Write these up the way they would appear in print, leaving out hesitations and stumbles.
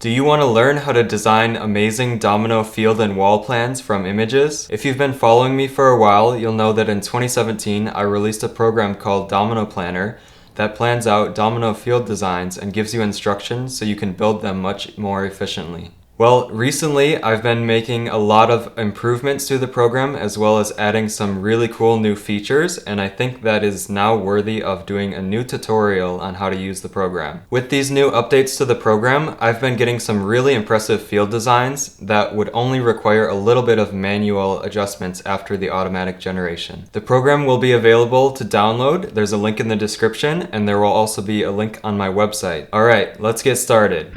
Do you want to learn how to design amazing domino field and wall plans from images? If you've been following me for a while, you'll know that in 2017 I released a program called Domino Planner that plans out domino field designs and gives you instructions so you can build them much more efficiently. Well, recently I've been making a lot of improvements to the program as well as adding some really cool new features, and I think that is now worthy of doing a new tutorial on how to use the program. With these new updates to the program, I've been getting some really impressive field designs that would only require a little bit of manual adjustments after the automatic generation. The program will be available to download. There's a link in the description, and there will also be a link on my website. Alright, let's get started.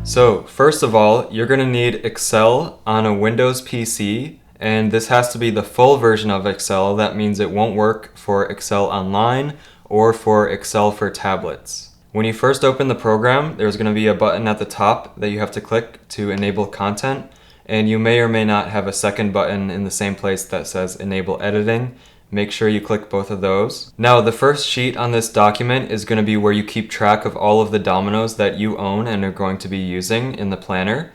So first of all, you're going to need Excel on a Windows PC, and this has to be the full version of Excel. That means it won't work for Excel Online or for Excel for tablets. When you first open the program, there's going to be a button at the top that you have to click to enable content, and you may or may not have a second button in the same place that says Enable Editing. Make sure you click both of those. Now, the first sheet on this document is going to be where you keep track of all of the dominoes that you own and are going to be using in the planner.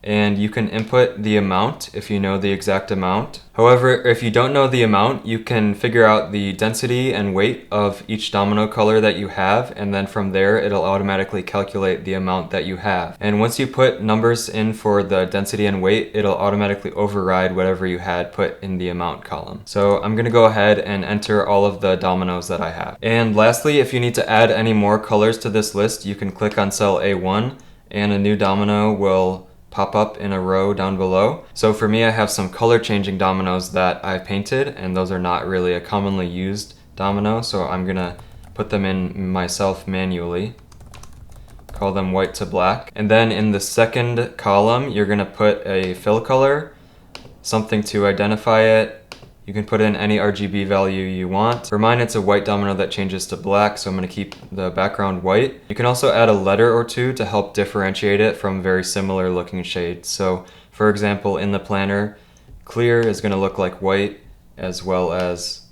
And you can input the amount if you know the exact amount. However, if you don't know the amount, you can figure out the density and weight of each domino color that you have, and then from there it'll automatically calculate the amount that you have. And once you put numbers in for the density and weight, it'll automatically override whatever you had put in the amount column. So I'm gonna go ahead and enter all of the dominoes that I have. And lastly, if you need to add any more colors to this list, you can click on cell A1 and a new domino will pop up in a row down below. So for me, I have some color changing dominoes that I painted, and those are not really a commonly used domino, so I'm gonna put them in myself manually. Call them white to black. And then in the second column, you're gonna put a fill color, something to identify it. You can put in any RGB value you want. For mine, it's a white domino that changes to black, so I'm going to keep the background white. You can also add a letter or two to help differentiate it from very similar looking shades. So for example, in the planner, clear is going to look like white, as well as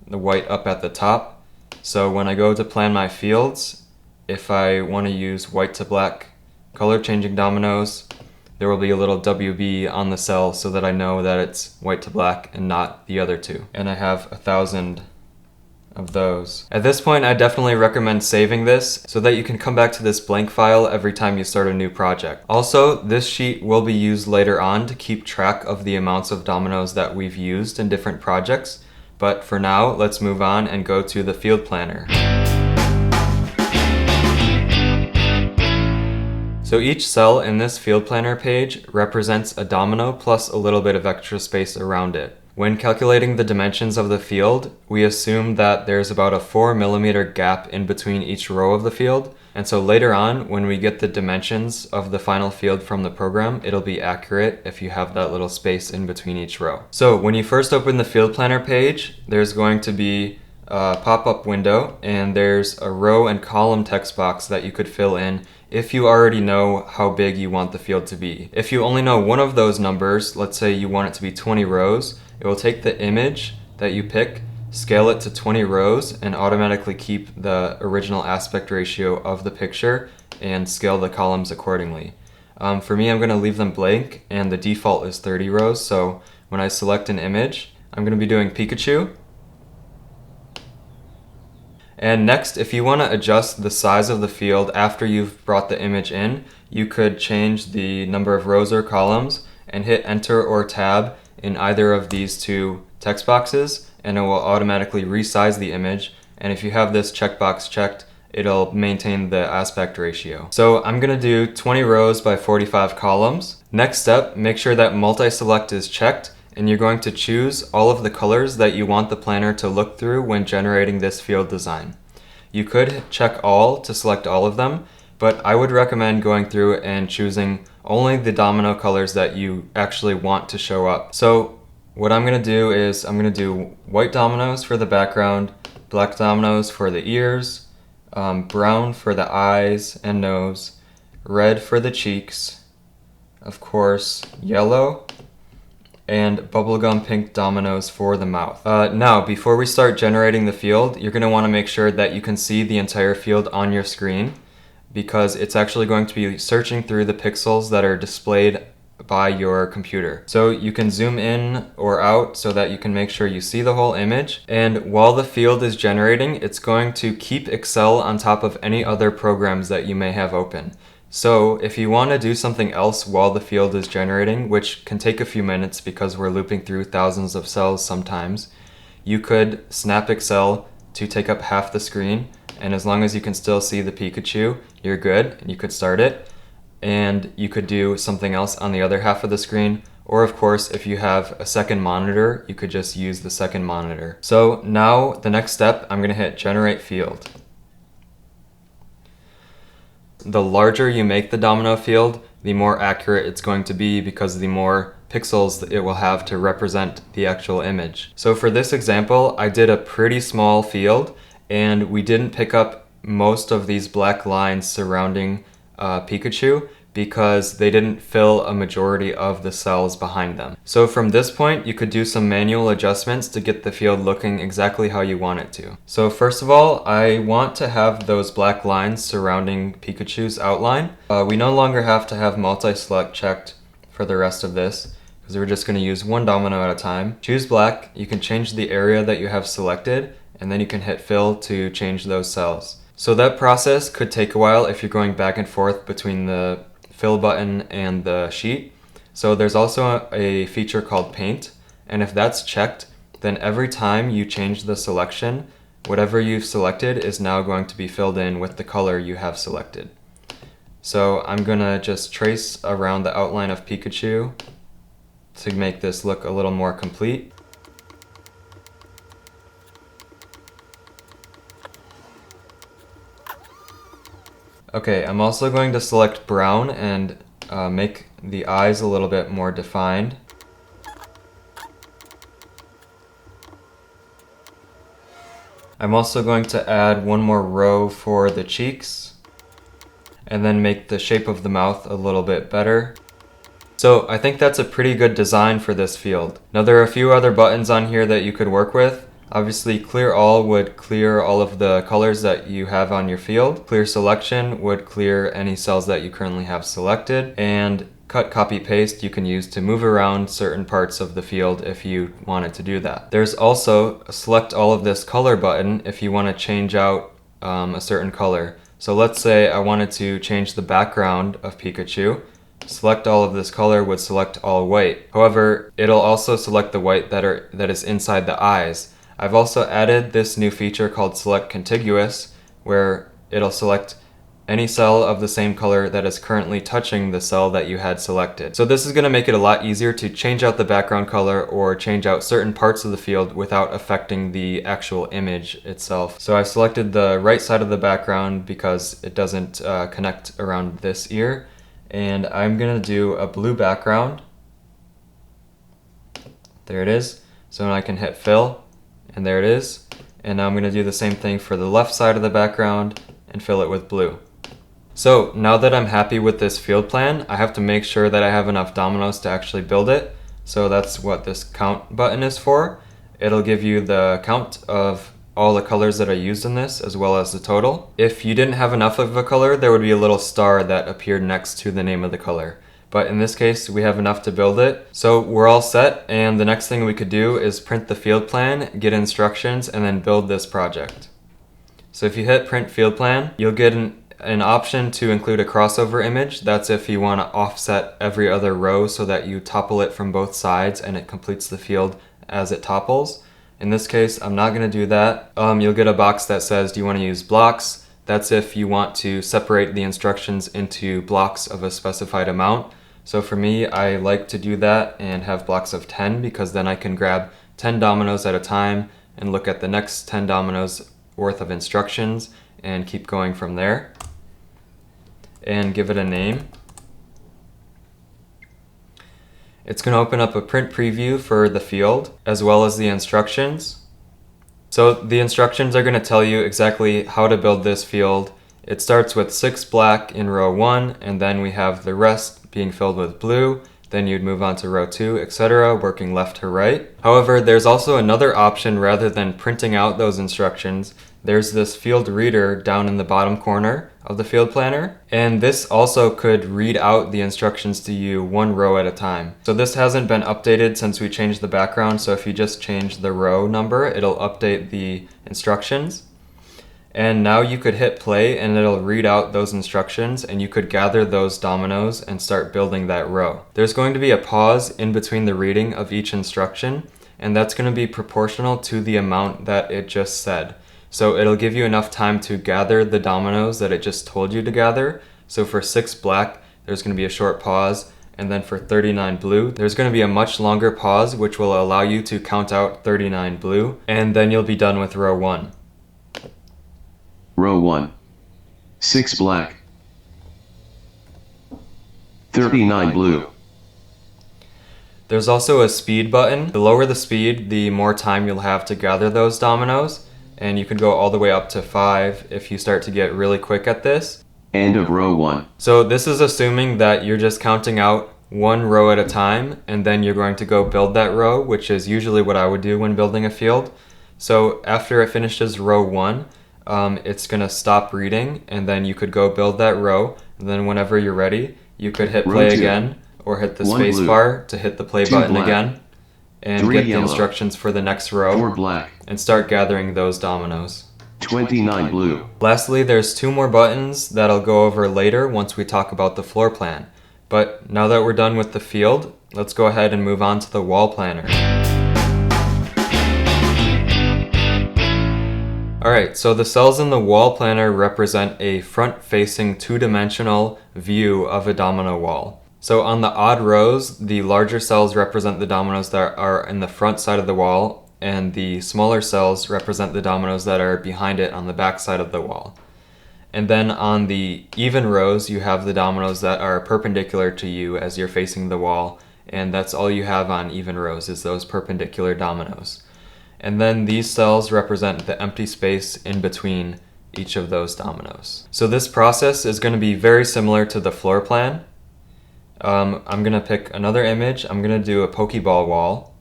the white up at the top. So when I go to plan my fields, if I want to use white to black color changing dominoes, there will be a little WB on the cell so that I know that it's white to black and not the other two. And I have 1,000 of those. At this point, I definitely recommend saving this so that you can come back to this blank file every time you start a new project. Also, this sheet will be used later on to keep track of the amounts of dominoes that we've used in different projects. But for now, let's move on and go to the field planner. So each cell in this field planner page represents a domino plus a little bit of extra space around it. When calculating the dimensions of the field, we assume that there's about a 4 millimeter gap in between each row of the field. And so later on, when we get the dimensions of the final field from the program, it'll be accurate if you have that little space in between each row. So when you first open the field planner page, there's going to be a pop-up window, and there's a row and column text box that you could fill in if you already know how big you want the field to be. If you only know one of those numbers, let's say you want it to be 20 rows, it will take the image that you pick, scale it to 20 rows, and automatically keep the original aspect ratio of the picture and scale the columns accordingly. For me, I'm going to leave them blank, and the default is 30 rows, so when I select an image, I'm going to be doing Pikachu. And next, if you want to adjust the size of the field after you've brought the image in, you could change the number of rows or columns and hit Enter or Tab in either of these two text boxes, and it will automatically resize the image. And if you have this checkbox checked, it'll maintain the aspect ratio. So I'm going to do 20 rows by 45 columns. Next step, make sure that multi-select is checked, and you're going to choose all of the colors that you want the planner to look through when generating this field design. You could check all to select all of them, but I would recommend going through and choosing only the domino colors that you actually want to show up. So what I'm going to do is I'm going to do white dominoes for the background, black dominoes for the ears, brown for the eyes and nose, red for the cheeks, of course, yellow, and bubblegum pink dominoes for the mouth. Now, before we start generating the field, you're going to want to make sure that you can see the entire field on your screen, because it's actually going to be searching through the pixels that are displayed by your computer. So you can zoom in or out so that you can make sure you see the whole image. And while the field is generating, it's going to keep Excel on top of any other programs that you may have open. So if you want to do something else while the field is generating, which can take a few minutes because we're looping through thousands of cells sometimes, you could snap Excel to take up half the screen, and as long as you can still see the Pikachu, you're good, and you could start it. And you could do something else on the other half of the screen, or of course, if you have a second monitor, you could just use the second monitor. So now the next step, I'm going to hit Generate Field. The larger you make the domino field, the more accurate it's going to be, because the more pixels it will have to represent the actual image. So for this example, I did a pretty small field, and we didn't pick up most of these black lines surrounding Pikachu because they didn't fill a majority of the cells behind them. So from this point, you could do some manual adjustments to get the field looking exactly how you want it to. So first of all, I want to have those black lines surrounding Pikachu's outline. We no longer have to have multi-select checked for the rest of this, because we're just going to use one domino at a time. Choose black, you can change the area that you have selected, and then you can hit fill to change those cells. So that process could take a while if you're going back and forth between the fill button and the sheet. So there's also a feature called paint, and if that's checked, then every time you change the selection, whatever you've selected is now going to be filled in with the color you have selected. So I'm gonna just trace around the outline of Pikachu to make this look a little more complete. Okay, I'm also going to select brown and make the eyes a little bit more defined. I'm also going to add one more row for the cheeks, and then make the shape of the mouth a little bit better. So I think that's a pretty good design for this field. Now there are a few other buttons on here that you could work with. Obviously, clear all would clear all of the colors that you have on your field. Clear selection would clear any cells that you currently have selected. And cut, copy, paste you can use to move around certain parts of the field if you wanted to do that. There's also a select all of this color button if you want to change out a certain color. So let's say I wanted to change the background of Pikachu. Select all of this color would select all white. However, it'll also select the white that is inside the eyes. I've also added this new feature called Select Contiguous, where it'll select any cell of the same color that is currently touching the cell that you had selected. So this is going to make it a lot easier to change out the background color or change out certain parts of the field without affecting the actual image itself. So I've selected the right side of the background because it doesn't connect around this ear. And I'm going to do a blue background. There it is. So now I can hit fill. And there it is. And now I'm going to do the same thing for the left side of the background and fill it with blue. So now that I'm happy with this field plan, I have to make sure that I have enough dominoes to actually build it. So that's what this count button is for. It'll give you the count of all the colors that are used in this, as well as the total. If you didn't have enough of a color, there would be a little star that appeared next to the name of the color. But in this case, we have enough to build it. So we're all set, and the next thing we could do is print the field plan, get instructions, and then build this project. So if you hit print field plan, you'll get an option to include a crossover image. That's if you want to offset every other row so that you topple it from both sides and it completes the field as it topples. In this case, I'm not going to do that. You'll get a box that says, do you want to use blocks? That's if you want to separate the instructions into blocks of a specified amount. So for me, I like to do that and have blocks of 10, because then I can grab 10 dominoes at a time and look at the next 10 dominoes worth of instructions and keep going from there. And give it a name. It's going to open up a print preview for the field as well as the instructions. So the instructions are going to tell you exactly how to build this field. It starts with 6 black in row 1, and then we have the rest being filled with blue. then you'd move on to row 2, etc., working left to right. However, there's also another option. Rather than printing out those instructions, there's this field reader down in the bottom corner of the field planner, and this also could read out the instructions to you one row at a time. So this hasn't been updated since we changed the background, so if you just change the row number, it'll update the instructions. And now you could hit play and it'll read out those instructions, and you could gather those dominoes and start building that row. There's going to be a pause in between the reading of each instruction, and that's going to be proportional to the amount that it just said. So it'll give you enough time to gather the dominoes that it just told you to gather. So for 6 black, there's going to be a short pause, and then for 39 blue, there's going to be a much longer pause, which will allow you to count out 39 blue, and then you'll be done with row 1. Row 1. 6 black. 39 blue. There's also a speed button. The lower the speed, the more time you'll have to gather those dominoes, and you can go all the way up to 5 if you start to get really quick at this. End of row 1. So this is assuming that you're just counting out one row at a time, and then you're going to go build that row, which is usually what I would do when building a field. So after it finishes row 1, it's going to stop reading, and then you could go build that row, and then whenever you're ready, you could hit play again, or hit the space bar to hit the play button again, and get the instructions for the next row, 4 black, and start gathering those dominoes. 29 blue. Lastly, there's 2 more buttons that I'll go over later once we talk about the floor plan. But now that we're done with the field, let's go ahead and move on to the wall planner. Alright, so the cells in the wall planner represent a front-facing 2-dimensional view of a domino wall. So on the odd rows, the larger cells represent the dominoes that are in the front side of the wall, and the smaller cells represent the dominoes that are behind it on the back side of the wall. And then on the even rows, you have the dominoes that are perpendicular to you as you're facing the wall, and that's all you have on even rows, is those perpendicular dominoes. And then these cells represent the empty space in between each of those dominoes. So this process is going to be very similar to the floor plan. I'm going to pick another image. I'm going to do a Pokeball wall.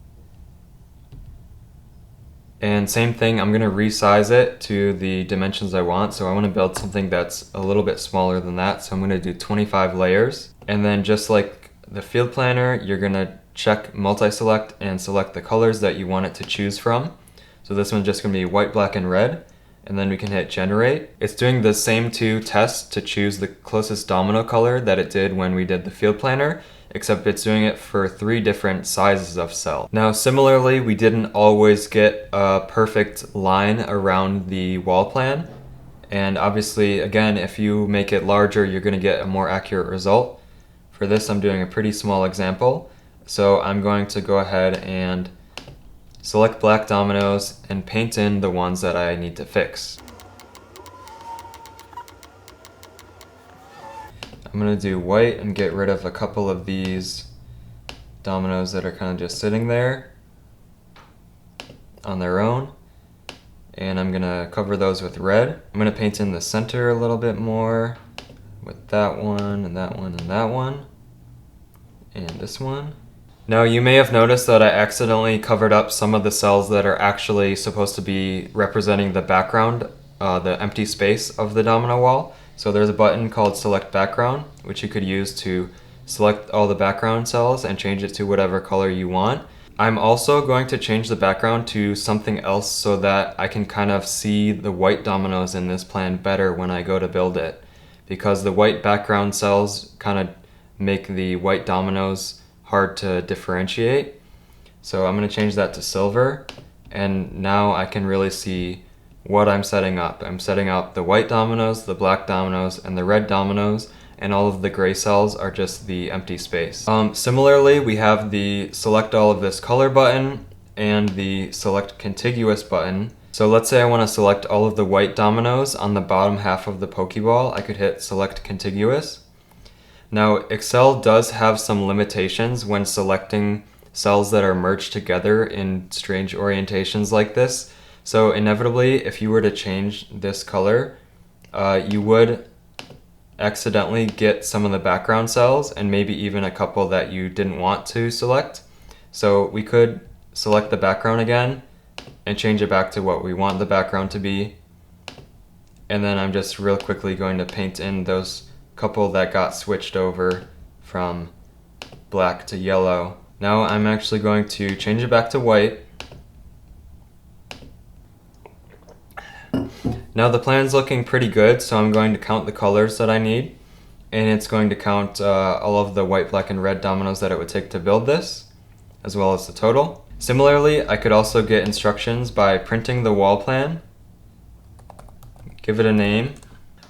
And same thing, I'm going to resize it to the dimensions I want. So I want to build something that's a little bit smaller than that. So I'm going to do 25 layers. And then just like the field planner, you're going to check multi-select and select the colors that you want it to choose from. So this one's just going to be white, black, and red. And then we can hit generate. It's doing the same 2 tests to choose the closest domino color that it did when we did the field planner, except it's doing it for 3 different sizes of cell. Now similarly, we didn't always get a perfect line around the wall plan. And obviously, again, if you make it larger, you're going to get a more accurate result. For this, I'm doing a pretty small example. So I'm going to go ahead and select black dominoes and paint in the ones that I need to fix. I'm going to do white and get rid of a couple of these dominoes that are kind of just sitting there on their own. And I'm going to cover those with red. I'm going to paint in the center a little bit more with that one and that one and that one. And this one. Now you may have noticed that I accidentally covered up some of the cells that are actually supposed to be representing the background, the empty space of the domino wall. So there's a button called Select Background, which you could use to select all the background cells and change it to whatever color you want. I'm also going to change the background to something else so that I can kind of see the white dominoes in this plan better when I go to build it, because the white background cells kind of make the white dominoes hard to differentiate. So I'm going to change that to silver, and now I can really see what I'm setting up. I'm setting up the white dominoes, the black dominoes, and the red dominoes, and all of the gray cells are just the empty space. Similarly, we have the select all of this color button and the select contiguous button. So let's say I want to select all of the white dominoes on the bottom half of the Pokeball. I could hit select contiguous. Now, Excel does have some limitations when selecting cells that are merged together in strange orientations like this. So inevitably, if you were to change this color, you would accidentally get some of the background cells and maybe even a couple that you didn't want to select. So we could select the background again and change it back to what we want the background to be. And then I'm just real quickly going to paint in those couple that got switched over from black to yellow. Now I'm actually going to change it back to white. Now the plan's looking pretty good, so I'm going to count the colors that I need, and it's going to count all of the white, black, and red dominoes that it would take to build this, as well as the total. Similarly, I could also get instructions by printing the wall plan. Give it a name.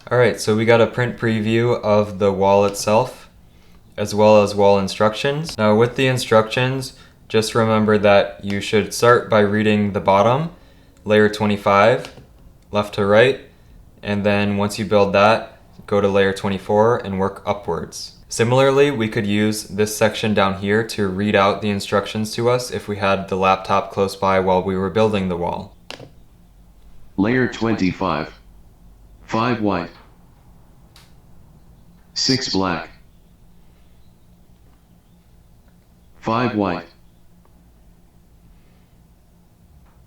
Alright, so we got a print preview of the wall itself, as well as wall instructions. Now with the instructions, just remember that you should start by reading the bottom, layer 25, left to right, and then once you build that, go to layer 24 and work upwards. Similarly, we could use this section down here to read out the instructions to us if we had the laptop close by while we were building the wall. Layer 25. 5 white. 6 black. 5 white.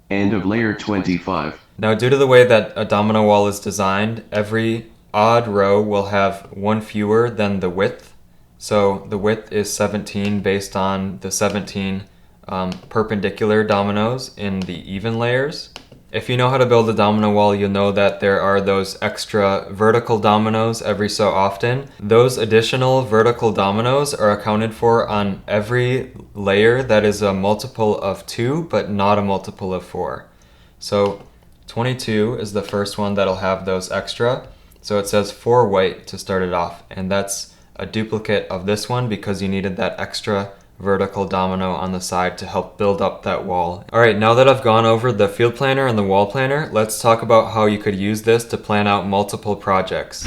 End of layer 25. Now, due to the way that a domino wall is designed, every odd row will have one fewer than the width. So the width is 17 based on the 17 perpendicular dominoes in the even layers. If you know how to build a domino wall, you'll know that there are those extra vertical dominoes every so often. Those additional vertical dominoes are accounted for on every layer that is a multiple of 2, but not a multiple of 4. So 22 is the first one that'll have those extra. So it says 4 white to start it off, and that's a duplicate of this one because you needed that extra vertical domino on the side to help build up that wall. Alright, now that I've gone over the field planner and the wall planner, let's talk about how you could use this to plan out multiple projects.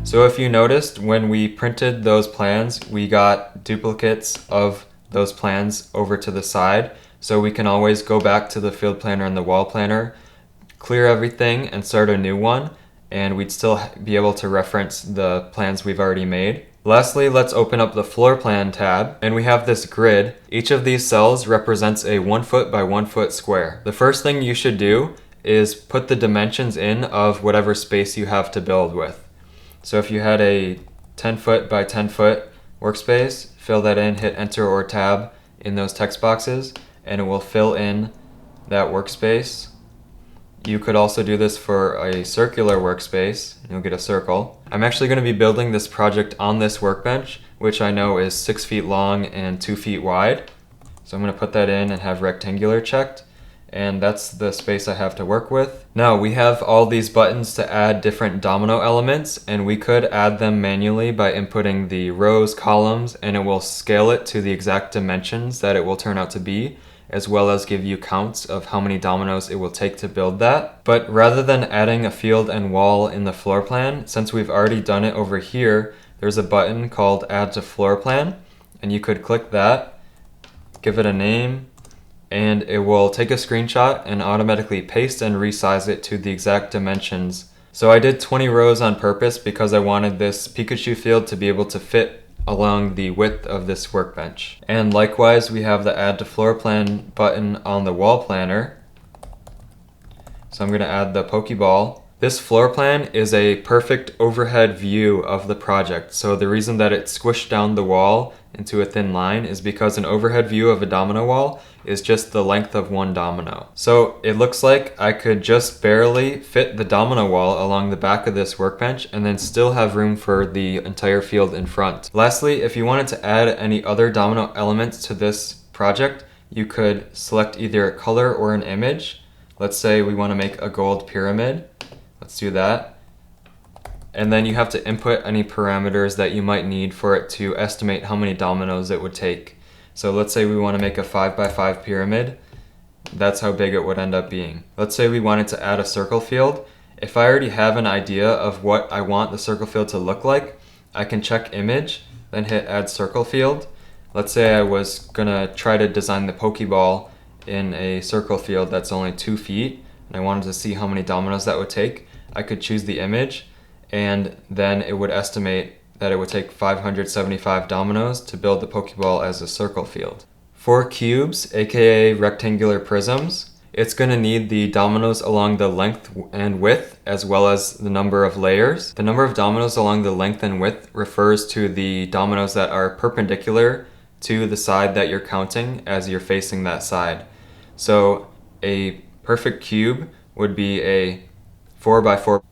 So if you noticed, when we printed those plans, we got duplicates of those plans over to the side. So we can always go back to the field planner and the wall planner, clear everything and start a new one, and we'd still be able to reference the plans we've already made. Lastly, let's open up the floor plan tab, and we have this grid. Each of these cells represents a 1 foot by 1 foot square. The first thing you should do is put the dimensions in of whatever space you have to build with. So if you had a 10 foot by 10 foot workspace, fill that in, hit enter or tab in those text boxes, and it will fill in that workspace. You could also do this for a circular workspace, and you'll get a circle. I'm actually going to be building this project on this workbench, which I know is 6 feet long and 2 feet wide. So I'm going to put that in and have rectangular checked, and that's the space I have to work with. Now we have all these buttons to add different domino elements, and we could add them manually by inputting the rows, columns, and it will scale it to the exact dimensions that it will turn out to be, as well as give you counts of how many dominoes it will take to build that. But rather than adding a field and wall in the floor plan, since we've already done it over here, there's a button called Add to Floor Plan, and you could click that, give it a name, and it will take a screenshot and automatically paste and resize it to the exact dimensions. So I did 20 rows on purpose because I wanted this Pikachu field to be able to fit along the width of this workbench. And likewise, we have the Add to Floor Plan button on the wall planner. So I'm going to add the Pokeball. This floor plan is a perfect overhead view of the project. So the reason that it squished down the wall into a thin line is because an overhead view of a domino wall is just the length of one domino. So it looks like I could just barely fit the domino wall along the back of this workbench and then still have room for the entire field in front. Lastly, if you wanted to add any other domino elements to this project, you could select either a color or an image. Let's say we want to make a gold pyramid. Let's do that. And then you have to input any parameters that you might need for it to estimate how many dominoes it would take. So let's say we want to make a 5 by 5 pyramid. That's how big it would end up being. Let's say we wanted to add a circle field. If I already have an idea of what I want the circle field to look like, I can check image, then hit add circle field. Let's say I was gonna try to design the Pokeball in a circle field that's only 2 feet. and I wanted to see how many dominoes that would take, I could choose the image, and then it would estimate that it would take 575 dominoes to build the Pokeball as a circle field. For cubes, aka rectangular prisms, it's going to need the dominoes along the length and width as well as the number of layers. The number of dominoes along the length and width refers to the dominoes that are perpendicular to the side that you're counting as you're facing that side. So a perfect cube would be a 4x4.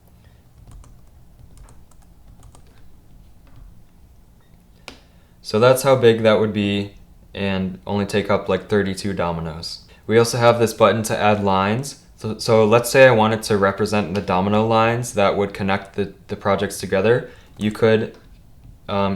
So that's how big that would be and only take up like 32 dominoes. We also have this button to add lines. So let's say I wanted to represent the domino lines that would connect the projects together. You could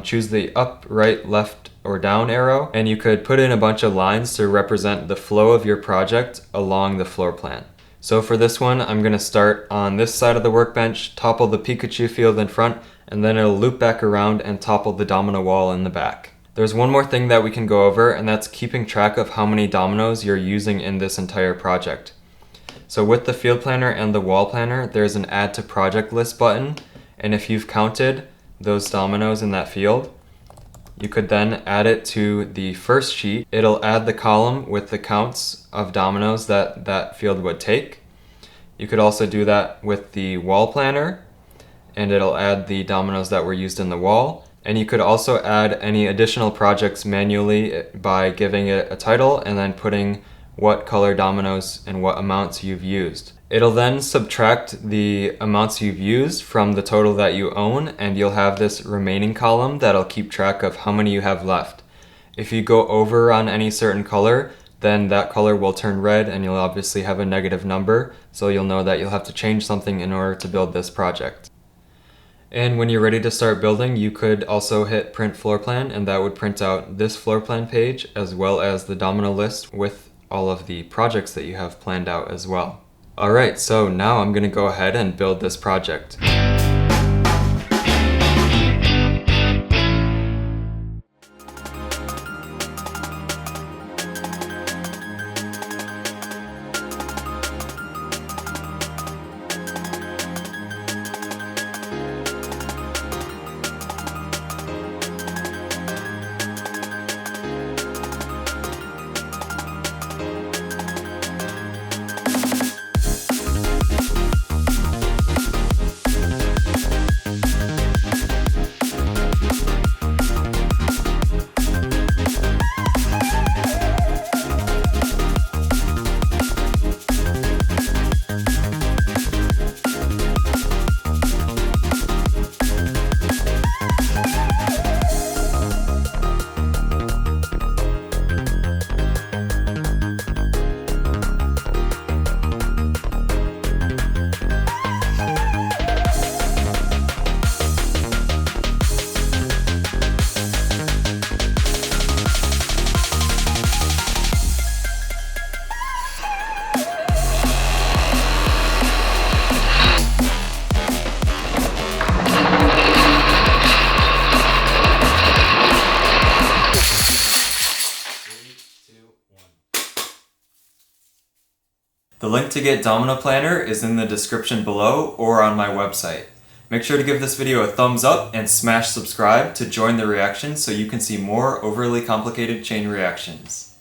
choose the up, right, left, or down arrow, and you could put in a bunch of lines to represent the flow of your project along the floor plan. So for this one, I'm going to start on this side of the workbench, topple the Pikachu field in front, and then it'll loop back around and topple the domino wall in the back. There's one more thing that we can go over, and that's keeping track of how many dominoes you're using in this entire project. So with the field planner and the wall planner, there's an add to project list button, and if you've counted those dominoes in that field, you could then add it to the first sheet. It'll add the column with the counts of dominoes that that field would take. You could also do that with the wall planner, and it'll add the dominoes that were used in the wall. And you could also add any additional projects manually by giving it a title and then putting what color dominoes and what amounts you've used. It'll then subtract the amounts you've used from the total that you own, and you'll have this remaining column that'll keep track of how many you have left. If you go over on any certain color, then that color will turn red and you'll obviously have a negative number, so you'll know that you'll have to change something in order to build this project. And when you're ready to start building, you could also hit print floor plan, and that would print out this floor plan page as well as the domino list with all of the projects that you have planned out as well. Alright, so now I'm going to go ahead and build this project. The link to get Domino Planner is in the description below or on my website. Make sure to give this video a thumbs up and smash subscribe to join the reaction so you can see more overly complicated chain reactions.